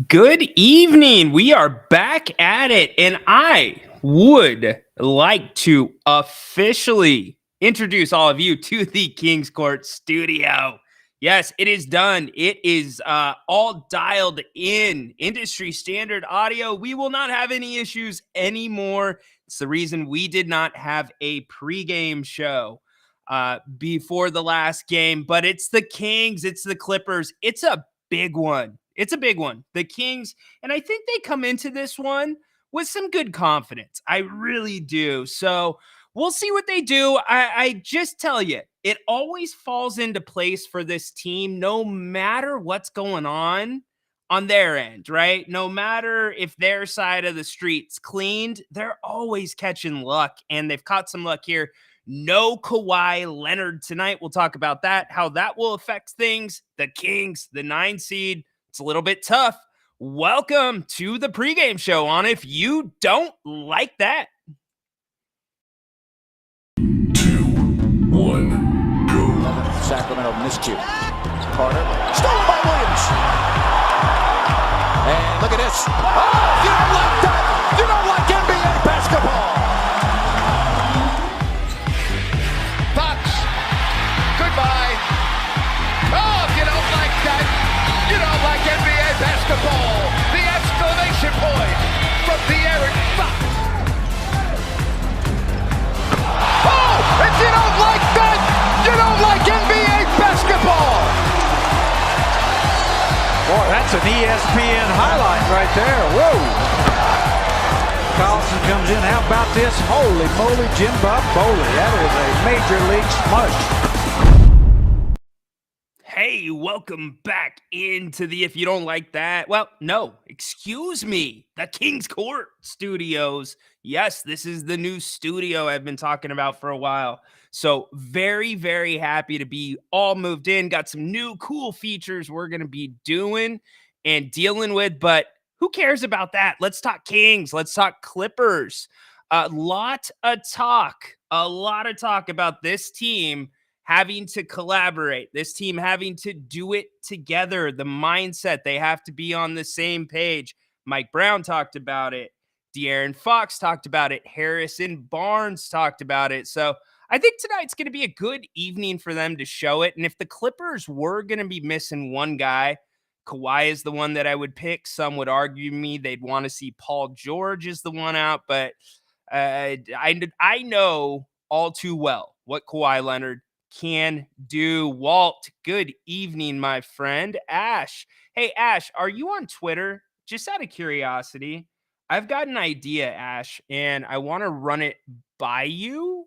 Good evening. We are back at it, and I would like to officially introduce all of you to the King's Court studio. Yes, it is done. It is all dialed in, industry standard audio. We will not have any issues anymore. It's the reason we did not have a pregame show before the last game, but it's the Kings, it's the Clippers. It's a big one. It's a big one. The Kings, and I think they come into this one with some good confidence. I really do. So we'll see what they do. I just tell you, it always falls into place for this team, no matter what's going on their end, right? No matter if their side of the street's cleaned, they're always catching luck, and they've caught some luck here. No Kawhi Leonard tonight. We'll talk about that, how that will affect things. The Kings, the 9 seed, it's a little bit tough. Welcome to the pregame show on If You Don't Like That. 2, 1, go. Sacramento miscue. Carter, stolen by Williams. And look at this. Oh, you don't like that. You don't like NBA basketball. Fox, goodbye. Oh, if you don't like that, you don't like NBA basketball. The exclamation point from De'Aaron Fox. Oh, if you don't like that, you don't like NBA basketball. Boy, that's an ESPN highlight right there. Whoa. Carlson comes in. How about this? Holy moly, Jim Bob Foley. That is a major league smush. Hey, welcome back into the If You Don't Like That. Well, no, excuse me, the King's Court Studios. Yes, this is the new studio I've been talking about for a while. So very, very happy to be all moved in. Got some new cool features we're going to be doing and dealing with, but who cares about that? Let's talk Kings. Let's talk Clippers. A lot of talk about this team having to collaborate, this team having to do it together, the mindset, they have to be on the same page. Mike Brown talked about it. De'Aaron Fox talked about it. Harrison Barnes talked about it. So I think tonight's going to be a good evening for them to show it. And if the Clippers were going to be missing one guy, Kawhi is the one that I would pick. Some would argue me they'd want to see Paul George is the one out, but I know all too well what Kawhi Leonard can do. Walt, good evening, my friend. Ash. Hey, Ash, are you on Twitter? Just out of curiosity, I've got an idea, Ash, and I want to run it by you.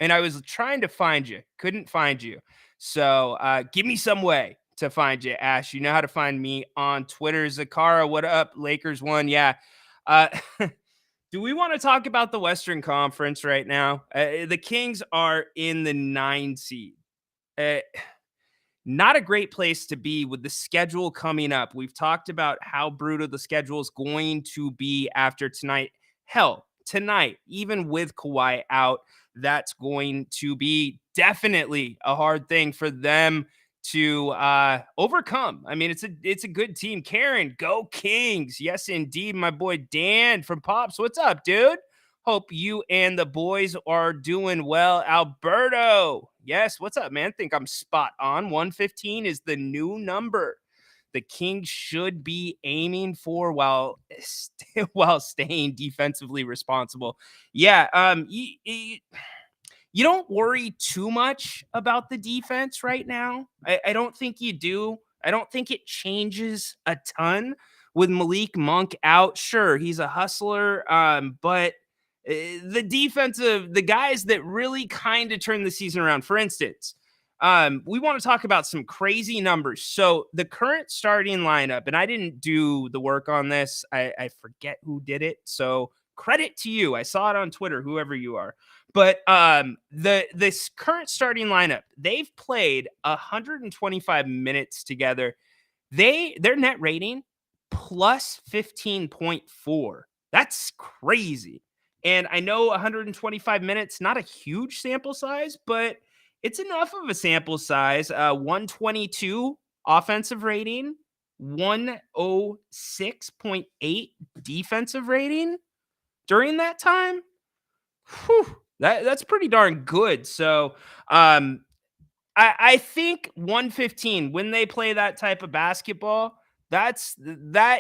And I was trying to find you, couldn't find you. So give me some way to find you, Ash. You know how to find me on Twitter. Zakara, what up? Lakers won. Yeah. Do we want to talk about the Western Conference right now? The Kings are in the 9 seed. Not a great place to be with the schedule coming up. We've talked about how brutal the schedule is going to be after tonight. Hell, tonight, even with Kawhi out, that's going to be definitely a hard thing for them to overcome. I mean, it's a good team. Karen, go Kings. Yes, indeed. My boy Dan from Pops. What's up, dude? Hope you and the boys are doing well. Alberto. Yes, what's up, man? Think I'm spot on. 115 is the new number the Kings should be aiming for while staying defensively responsible. Yeah, you don't worry too much about the defense right now. I don't think you do. I don't think it changes a ton with Malik Monk out. Sure, he's a hustler, but the guys that really kind of turn the season around, for instance, we want to talk about some crazy numbers. So the current starting lineup, and I didn't do the work on this. I forget who did it. So credit to you. I saw it on Twitter, whoever you are. But this current starting lineup, they've played 125 minutes together. Their net rating plus 15.4. That's crazy. And I know 125 minutes, not a huge sample size, but it's enough of a sample size. 122 offensive rating, 106.8 defensive rating during that time. Whew, that's pretty darn good. So I think 115 when they play that type of basketball, that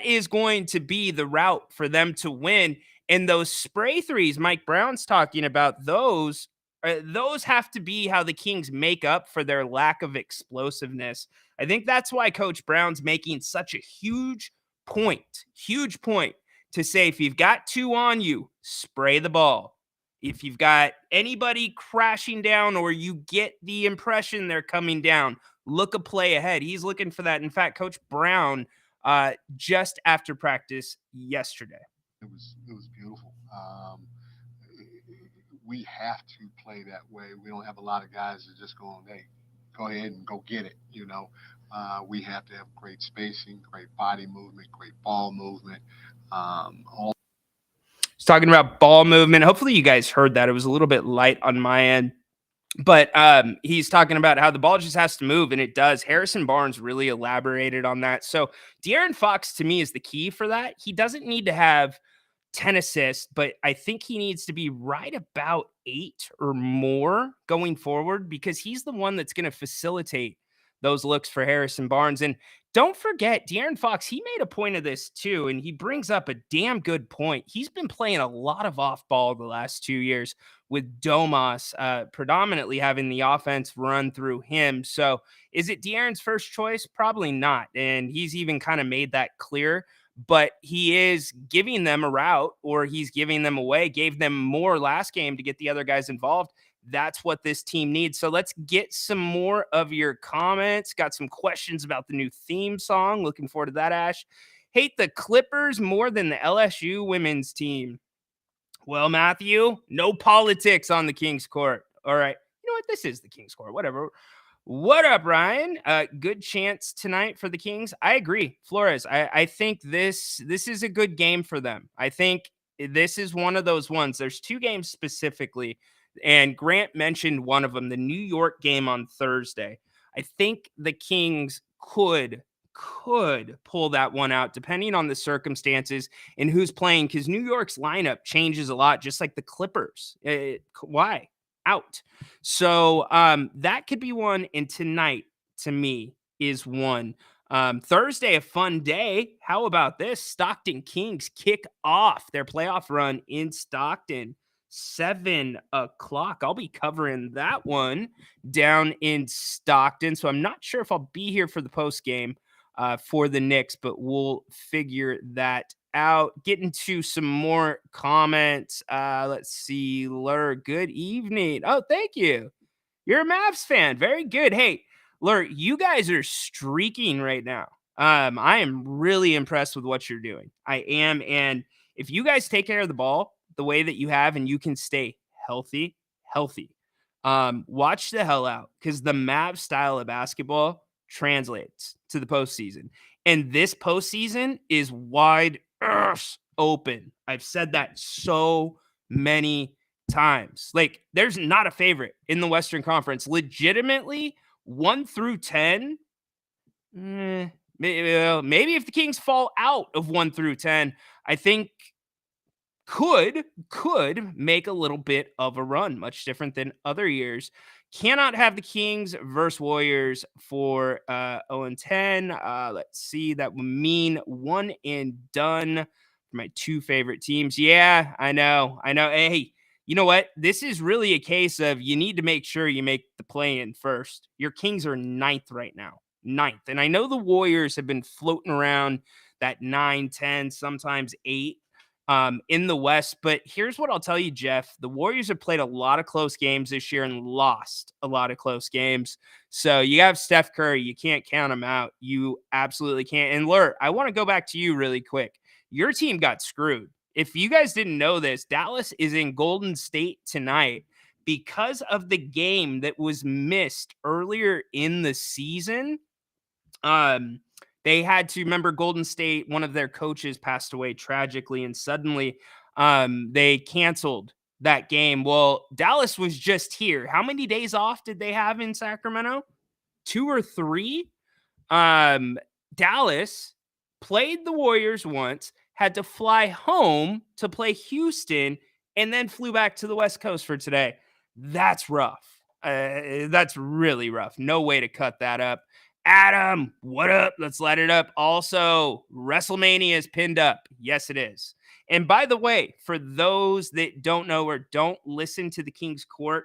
is going to be the route for them to win. And those spray threes Mike Brown's talking about, those have to be how the Kings make up for their lack of explosiveness. I think that's why Coach Brown's making such a huge point to say if you've got two on you, spray the ball. If you've got anybody crashing down or you get the impression they're coming down, look a play ahead. He's looking for that. In fact, Coach Brown, just after practice yesterday. It was beautiful. We have to play that way. We don't have a lot of guys that just going, hey, go ahead and go get it. We have to have great spacing, great body movement, great ball movement. He's talking about ball movement. Hopefully you guys heard that. It was a little bit light on my end. But he's talking about how the ball just has to move, and it does. Harrison Barnes really elaborated on that. So De'Aaron Fox, to me, is the key for that. He doesn't need to have 10 assists, but I think he needs to be right about 8 or more going forward because he's the one that's going to facilitate those looks for Harrison Barnes. And don't forget, De'Aaron Fox, he made a point of this too, and he brings up a damn good point. He's been playing a lot of off ball the last 2 years with Domas predominantly having the offense run through him. So is it De'Aaron's first choice? Probably not. And he's even kind of made that clear. But he is giving them a route, or he's giving them away, gave them more last game to get the other guys involved. That's what this team needs. So let's get some more of your comments. Got some questions about the new theme song. Looking forward to that, Ash. Hate the Clippers more than the LSU women's team. Well, Matthew, no politics on the King's Court. All right. You know what? This is the King's Court. Whatever. What up, Ryan? Good chance tonight for the Kings. I agree. Flores, I think this is a good game for them. I think this is one of those ones. There's 2 games specifically, and Grant mentioned one of them, the New York game on Thursday. I think the Kings could pull that one out depending on the circumstances and who's playing, because New York's lineup changes a lot, just like the Clippers. Why? Out. So that could be one. And tonight, to me, is one. Thursday, a fun day. How about this? Stockton Kings kick off their playoff run in Stockton. 7 o'clock. I'll be covering that one down in Stockton. So I'm not sure if I'll be here for the post game for the Knicks, but we'll figure that out. Get into some more comments. Let's see. Lur, good evening. Oh, thank you. You're a Mavs fan. Very good. Hey, Lur, you guys are streaking right now. I am really impressed with what you're doing. I am. And if you guys take care of the ball the way that you have and you can stay healthy, watch the hell out, because the Mavs style of basketball translates to the postseason. And this postseason is wide open. I've said that so many times. Like, there's not a favorite in the Western Conference. Legitimately, 1 through 10. Maybe if the Kings fall out of 1 through 10, I think could make a little bit of a run, much different than other years. Cannot have the Kings versus Warriors for 0-10. Let's see. That would mean 1 and done for my 2 favorite teams. Yeah, I know. Hey, you know what? This is really a case of you need to make sure you make the play-in first. Your Kings are 9th right now. 9th. And I know the Warriors have been floating around that 9, 10, sometimes 8. In the West. But here's what I'll tell you, Jeff. The Warriors have played a lot of close games this year and lost a lot of close games. So you have Steph Curry. You can't count him out. You absolutely can't. And Lur, I want to go back to you really quick. Your team got screwed. If you guys didn't know this, Dallas is in Golden State tonight because of the game that was missed earlier in the season. They had to remember Golden State, one of their coaches passed away tragically, and suddenly they canceled that game. Well, Dallas was just here. How many days off did they have in Sacramento? 2 or 3? Dallas played the Warriors once, had to fly home to play Houston, and then flew back to the West Coast for today. That's rough. That's really rough. No way to cut that up. Adam, what up? Let's light it up. Also, WrestleMania is pinned up. Yes, it is. And by the way, for those that don't know or don't listen to the King's Court,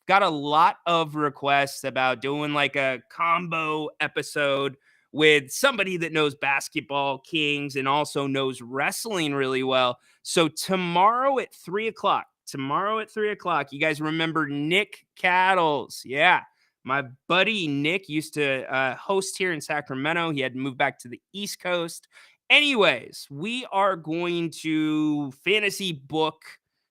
got a lot of requests about doing like a combo episode with somebody that knows basketball, Kings, and also knows wrestling really well. So tomorrow at 3:00, you guys remember Nick Cattles? Yeah. My buddy Nick used to host here in Sacramento. He had to move back to the East Coast. Anyways, we are going to fantasy book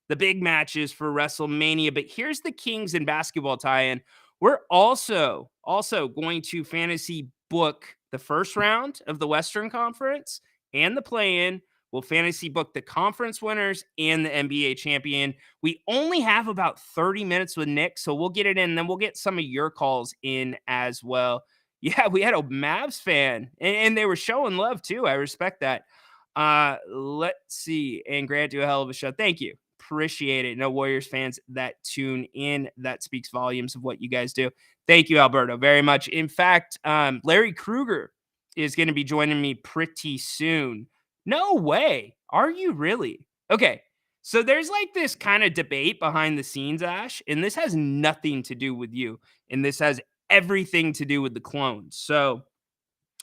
the big matches for WrestleMania. But here's the Kings and basketball tie-in. We're also going to fantasy book the first round of the Western Conference and the play-in. We'll fantasy book the conference winners and the NBA champion. We only have about 30 minutes with Nick, so we'll get it in. Then we'll get some of your calls in as well. Yeah, we had a Mavs fan, and they were showing love too. I respect that. Let's see. And Grant, do a hell of a show. Thank you. Appreciate it. No Warriors fans that tune in. That speaks volumes of what you guys do. Thank you, Alberto, very much. In fact, Larry Krueger is going to be joining me pretty soon. No way. Are you really? Okay. So there's like this kind of debate behind the scenes, Ash, and this has nothing to do with you. And this has everything to do with the clones. So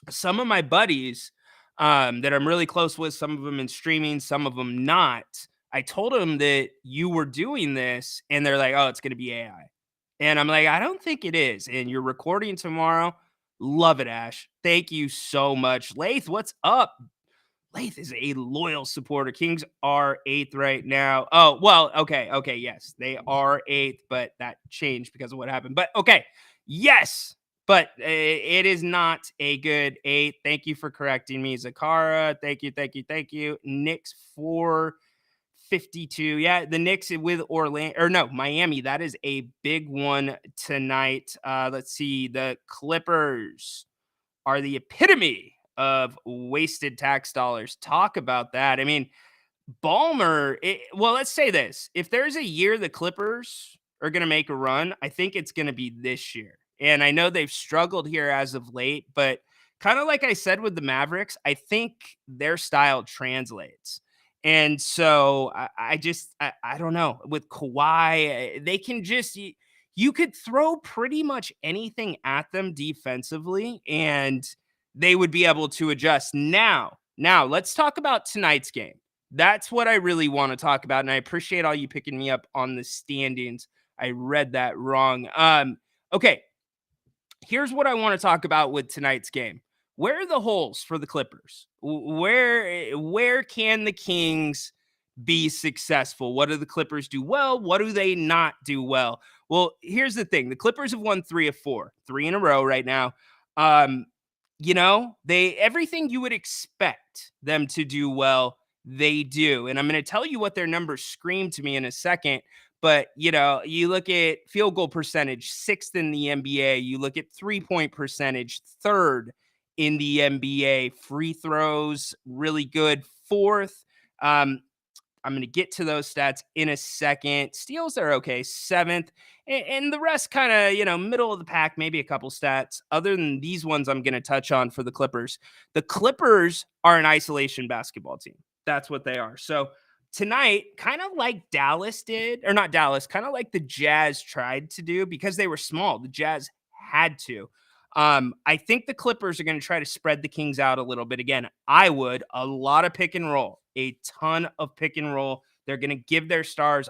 some of my buddies that I'm really close with, some of them in streaming, some of them not, I told them that you were doing this, and they're like, oh, it's going to be AI. And I'm like, I don't think it is. And you're recording tomorrow. Love it, Ash. Thank you so much. Lath, what's up? Lath is a loyal supporter. Kings are 8th right now. Oh, well, okay. Yes, they are 8th, but that changed because of what happened. But okay, yes, but it is not a good 8th. Thank you for correcting me, Zakara. Thank you. Knicks 452. Yeah, the Knicks with Orlando, or no, Miami. That is a big one tonight. Let's see. The Clippers are the epitome of wasted tax dollars. Talk about that. I mean, Ballmer, well, let's say this. If there's a year the Clippers are going to make a run, I think it's going to be this year. And I know they've struggled here as of late, but kind of like I said with the Mavericks, I think their style translates. And so I don't know. With Kawhi, they can just, you could throw pretty much anything at them defensively, and they would be able to adjust. Now, let's talk about tonight's game. That's what I really want to talk about, and I appreciate all you picking me up on the standings. I read that wrong. Okay, here's what I want to talk about with tonight's game. Where are the holes for the Clippers? Where can the Kings be successful? What do the Clippers do well? What do they not do well? Well, here's the thing. The Clippers have won 3 of 4, 3 in a row right now. Everything you would expect them to do well, they do. And I'm going to tell you what their numbers scream to me in a second. But, you look at field goal percentage, 6th in the NBA. You look at 3-point percentage, 3rd in the NBA. Free throws, really good, 4th. I'm going to get to those stats in a second. Steals are okay, 7th. And the rest kind of, middle of the pack, maybe a couple stats. Other than these ones I'm going to touch on for the Clippers. The Clippers are an isolation basketball team. That's what they are. So tonight, kind of like Dallas did, or not Dallas, kind of like the Jazz tried to do because they were small. The Jazz had to. I think the Clippers are going to try to spread the Kings out a little bit. Again, a lot of pick and roll, a ton of pick and roll. They're going to give their stars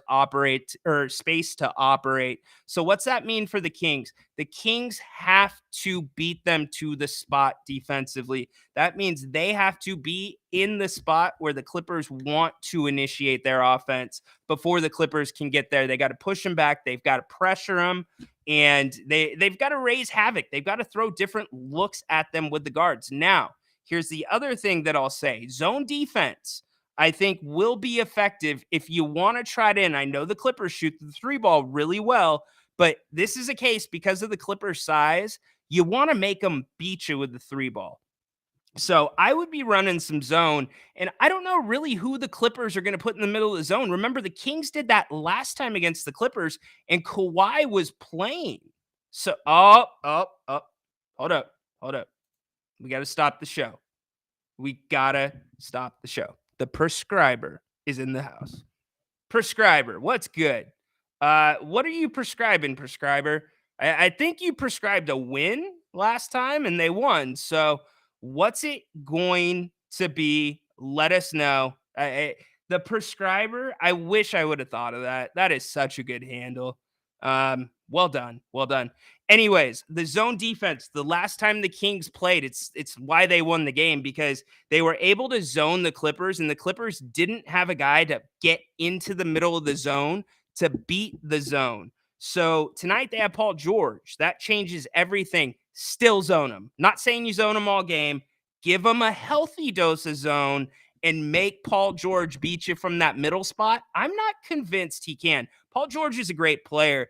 space to operate. So what's that mean for the Kings? The Kings have to beat them to the spot defensively. That means they have to be in the spot where the Clippers want to initiate their offense before the Clippers can get there. They got to push them back. They've got to pressure them. And they've got to raise havoc. They've got to throw different looks at them with the guards. Now, here's the other thing that I'll say. Zone defense, I think, will be effective if you want to try to, and I know the Clippers shoot the 3 ball really well, but this is a case because of the Clippers' size, you want to make them beat you with the 3 ball. So I would be running some zone, and I don't know really who the Clippers are going to put in the middle of the zone. Remember, the Kings did that last time against the Clippers, and Kawhi was playing. So, hold up. We got to stop the show. We got to stop the show. The prescriber is in the house. Prescriber, what's good? What are you prescribing, prescriber? I think you prescribed a win last time and they won. So what's it going to be? Let us know. The prescriber, I wish I would have thought of that. That is such a good handle. Well done. Well done. Anyways, the zone defense, the last time the Kings played, it's why they won the game, because they were able to zone the Clippers, and the Clippers didn't have a guy to get into the middle of the zone to beat the zone. So tonight they have Paul George. That changes everything. Still zone him. Not saying you zone him all game. Give him a healthy dose of zone and make Paul George beat you from that middle spot. I'm not convinced he can. Paul George is a great player.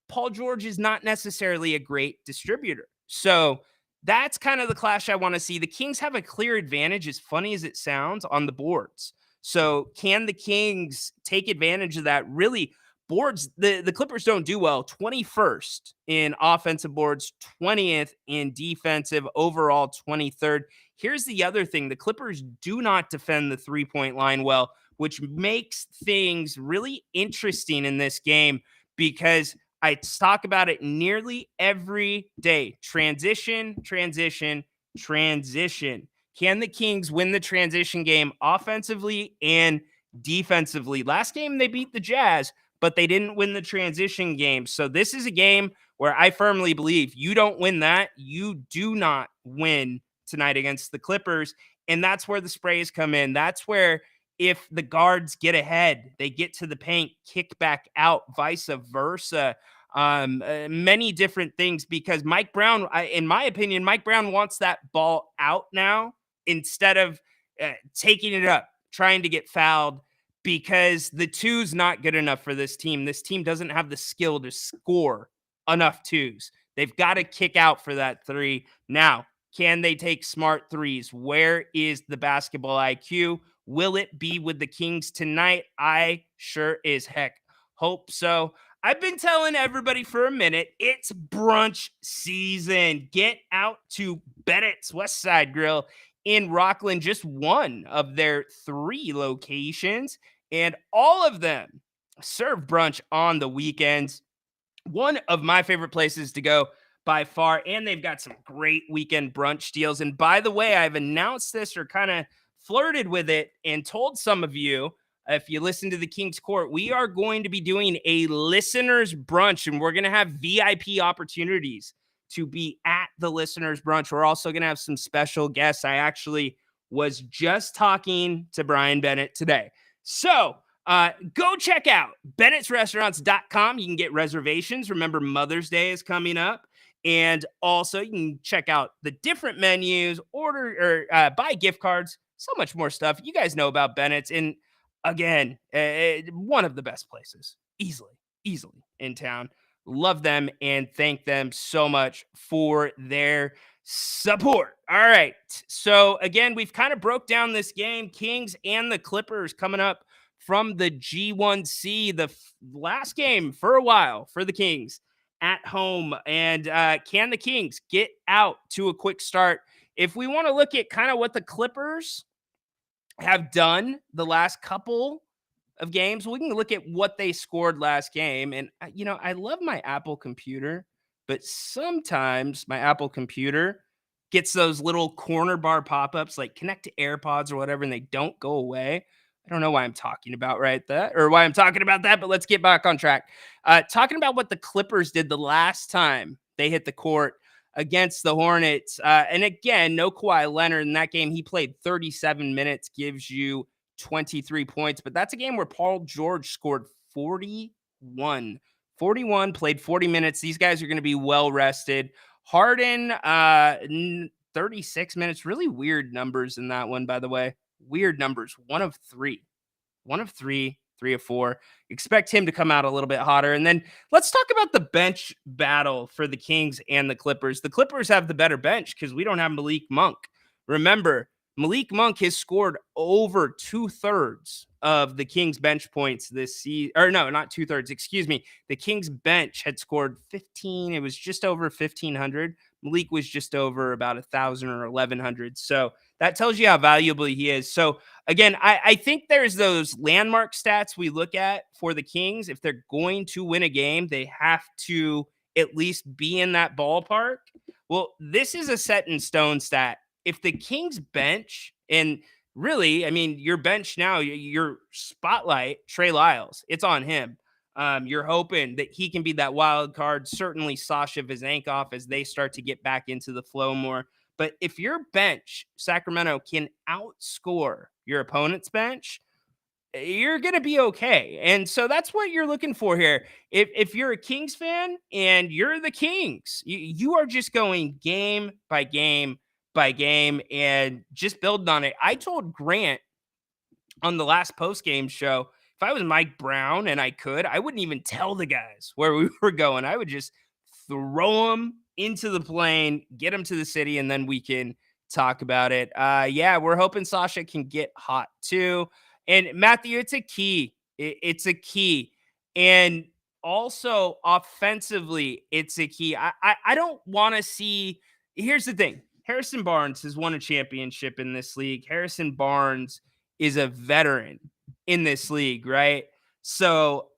Paul George is not necessarily a great distributor. So that's kind of the clash I want to see. The Kings have a clear advantage, as funny as it sounds, on the boards. So can the Kings take advantage of that? Really, boards, the Clippers don't do well. 21st in offensive boards, 20th in defensive, overall 23rd. Here's the other thing. The Clippers do not defend the three-point line well, which makes things really interesting in this game, because I talk about it nearly every day. Transition. Can the Kings win the transition game offensively and defensively? Last game, they beat the Jazz, but they didn't win the transition game. So this is a game where I firmly believe you don't win that, you do not win tonight against the Clippers. And that's where the sprays come in. That's where, if the guards get ahead, they get to the paint, kick back out, vice versa. Many different things, because Mike Brown, in my opinion, Mike Brown wants that ball out now instead of taking it up, trying to get fouled, because the two's not good enough for this team. This team doesn't have the skill to score enough twos. They've got to kick out for that three. Now, can they take smart threes? Where is the basketball IQ? Will it be with the Kings tonight? I sure as heck hope so. I've been telling everybody for a minute, it's brunch season. Get out to Bennett's West Side Grill in Rockland, just one of their 3 locations, and all of them serve brunch on the weekends. One of my favorite places to go by far, and they've got some great weekend brunch deals. And by the way, I've announced this, or kind of flirted with it, and told some of you, if you listen to the King's Court, we are going to be doing a listeners brunch, and we're going to have VIP opportunities to be at the listeners brunch. We're also going to have some special guests. I actually was just talking to Brian Bennett today. So go check out Bennett'sRestaurants.com. You can get reservations. Remember, Mother's Day is coming up. And also, you can check out the different menus, order or buy gift cards, so much more stuff. You guys know about Bennett's. And again, one of the best places, easily in town. Love them and thank them so much for their support. All right. So again, we've kind of broke down this game. Kings and the Clippers coming up from the G1C, the last game for a while for the Kings at home. And can the Kings get out to a quick start? If we want to look at kind of what the Clippers have done the last couple of games, we can look at what they scored last game. And, I love my Apple computer, but sometimes my Apple computer gets those little corner bar pop-ups, like connect to AirPods or whatever, and they don't go away. I don't know why I'm talking about that, but let's get back on track. Talking about what the Clippers did the last time they hit the court against the Hornets. And again, no Kawhi Leonard in that game. He played 37 minutes, gives you 23 points. But that's a game where Paul George scored 41. 41, played 40 minutes. These guys are going to be well rested. Harden, 36 minutes. Really weird numbers in that one, by the way. Weird numbers. 1 of 3. 1 of 3. 3 of 4. Expect him to come out a little bit hotter. And then let's talk about the bench battle for the Kings and the Clippers. The Clippers have the better bench because we don't have Malik Monk. Remember, Malik Monk has scored over 2/3 of the Kings bench points this season. Or no, not 2/3. Excuse me. The Kings bench had scored 15. It was just over 1,500. Malik was just over about 1,000 or 1,100. So that tells you how valuable he is. So again, I think there's those landmark stats we look at for the Kings. If they're going to win a game, they have to at least be in that ballpark. Well, this is a set in stone stat. If the Kings bench, and really, I mean, your bench now, your spotlight, Trey Lyles, it's on him. You're hoping that he can be that wild card. Certainly, Sasha Vezenkov as they start to get back into the flow more. But if your bench, Sacramento, can outscore your opponent's bench, you're going to be okay. And so that's what you're looking for here. If you're a Kings fan and you're the Kings, you are just going game by game by game and just building on it. I told Grant on the last post-game show, if I was Mike Brown and I wouldn't even tell the guys where we were going. I would just throw them into the plane, get them to the city, and then we can talk about it. Yeah, we're hoping Sasha can get hot too. And Matthew, it's a key. It's a key. And also offensively, it's a key. I don't want to see. Here's the thing. Harrison Barnes has won a championship in this league. Harrison Barnes is a veteran in this league, right? So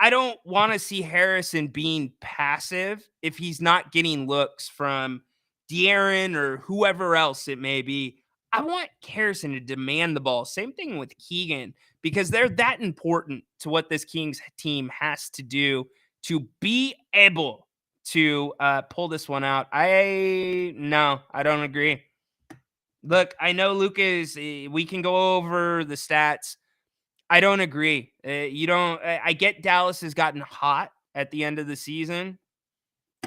I don't want to see Harrison being passive if he's not getting looks from De'Aaron or whoever else it may be. I want Harrison to demand the ball. Same thing with Keegan, because they're that important to what this Kings team has to do to be able to pull this one out. No, I don't agree. Look, I know Lucas, we can go over the stats. I don't agree. You don't. I get Dallas has gotten hot at the end of the season.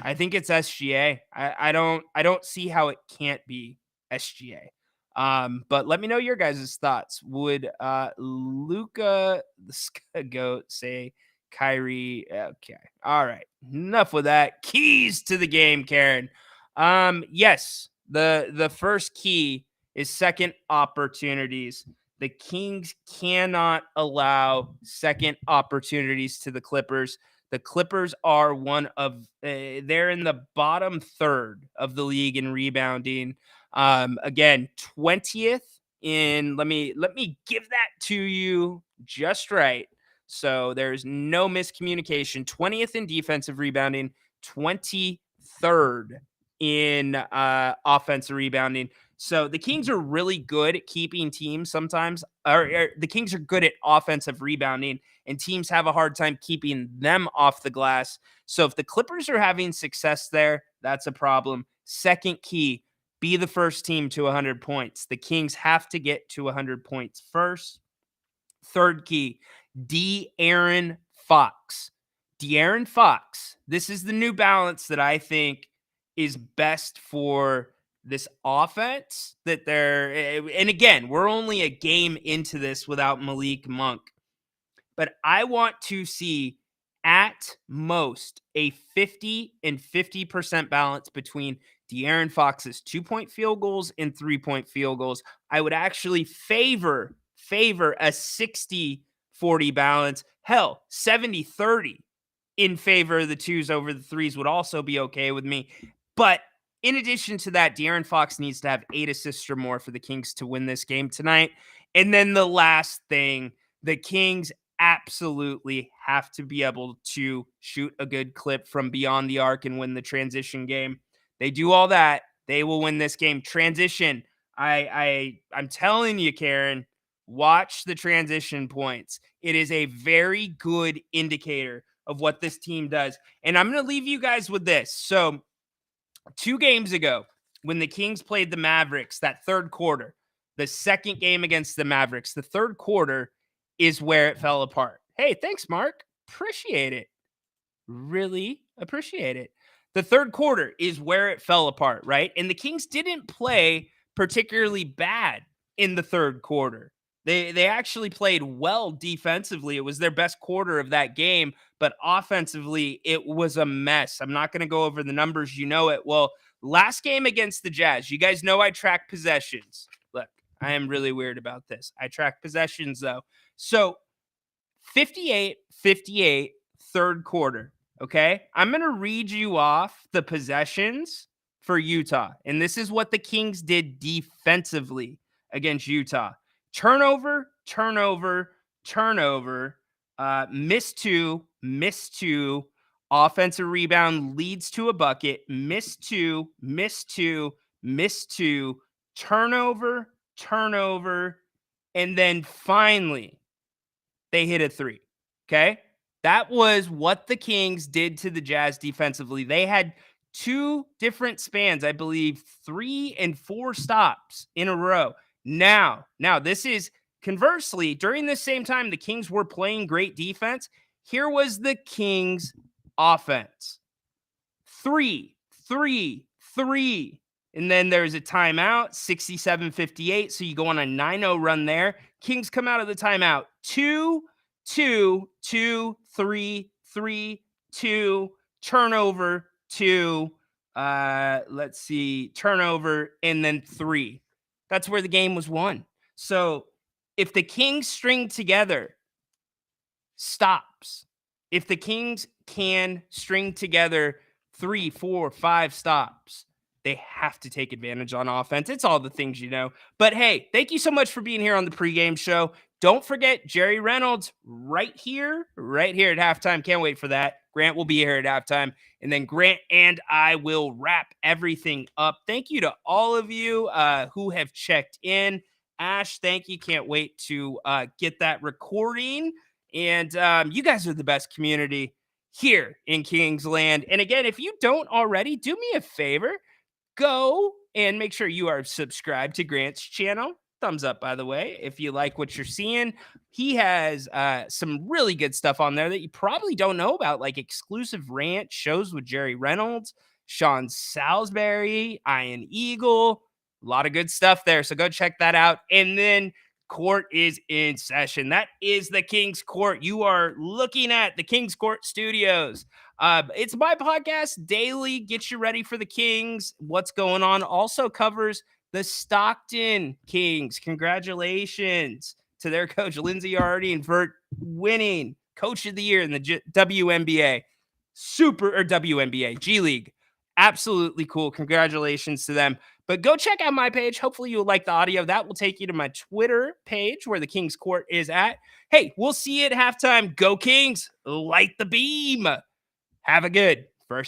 I think it's SGA. I don't see how it can't be SGA. But let me know your guys' thoughts. Would Luca the Scagoat say Kyrie? Okay. All right. Enough with that. Keys to the game, Karen. Yes, the first key is second opportunities. The Kings cannot allow second opportunities to the Clippers. The Clippers are one of they're in the bottom third of the league in rebounding. Again, 20th in let me give that to you just right. So there's no miscommunication. 20th in defensive rebounding, 23rd in offensive rebounding. So the Kings are really good at keeping teams sometimes, or the Kings are good at offensive rebounding, and teams have a hard time keeping them off the glass. So if the Clippers are having success there, that's a problem. Second key, be the first team to 100 points. The Kings have to get to 100 points first. Third key, De'Aaron Fox. De'Aaron Fox, this is the new balance that I think is best for this offense that and again, we're only a game into this without Malik Monk, but I want to see at most a 50 and 50% balance between De'Aaron Fox's 2-point field goals and 3-point field goals. I would actually favor a 60-40 balance. Hell, 70-30 in favor of the twos over the threes would also be okay with me. But in addition to that, De'Aaron Fox needs to have 8 assists or more for the Kings to win this game tonight. And then the last thing, the Kings absolutely have to be able to shoot a good clip from beyond the arc and win the transition game. They do all that, they will win this game. Transition, I'm telling you, Karen, watch the transition points. It is a very good indicator of what this team does. And I'm going to leave you guys with this. So 2 games ago, when the Kings played the Mavericks, that third quarter, the second game against the Mavericks, the third quarter is where it fell apart. Hey, thanks, Mark. Appreciate it. Really appreciate it. The third quarter is where it fell apart, right? And the Kings didn't play particularly bad in the third quarter. They actually played well defensively. It was their best quarter of that game, but offensively, it was a mess. I'm not going to go over the numbers. You know it. Well, last game against the Jazz, you guys know I track possessions. Look, I am really weird about this. I track possessions, though. So 58-58, third quarter, okay? I'm going to read you off the possessions for Utah, and this is what the Kings did defensively against Utah. Turnover, miss two, offensive rebound leads to a bucket, miss two, turnover, and then finally they hit a three. Okay. That was what the Kings did to the Jazz defensively. They had two different spans, I believe 3 and 4 stops in a row. Now this is conversely, during this same time, the Kings were playing great defense. Here was the Kings offense. 3. And then there's a timeout, 67-58. So you go on a 9-0 run there. Kings come out of the timeout. 2, 3, 2, turnover, 2. Let's see, turnover, and then 3. That's where the game was won. So if the Kings string together stops, if the Kings can string together 3, 4, 5 stops, they have to take advantage on offense. It's all the things you know. But hey, thank you so much for being here on the pregame show. Don't forget Jerry Reynolds right here at halftime. Can't wait for that. Grant will be here at halftime. And then Grant and I will wrap everything up. Thank you to all of you who have checked in. Ash, thank you. Can't wait to get that recording. And you guys are the best community here in Kingsland. And again, if you don't already, do me a favor. Go and make sure you are subscribed to Grant's channel. Thumbs up, by the way, if you like what you're seeing. He has some really good stuff on there that you probably don't know about, like exclusive rant shows with Jerry Reynolds, Sean Salisbury, Ian Eagle. A lot of good stuff there. So go check that out. And then Court is in session. That is the King's Court. You are looking at the King's Court Studios. It's my podcast daily. Get you ready for the Kings. What's going on? Also covers the Stockton Kings. Congratulations to their coach, Lindsey Yardy and Vert, winning Coach of the Year in the WNBA. WNBA, G League. Absolutely cool. Congratulations to them. But go check out my page. Hopefully you'll like the audio. That will take you to my Twitter page where the King's Court is at. Hey, we'll see you at halftime. Go Kings. Light the beam. Have a good first half.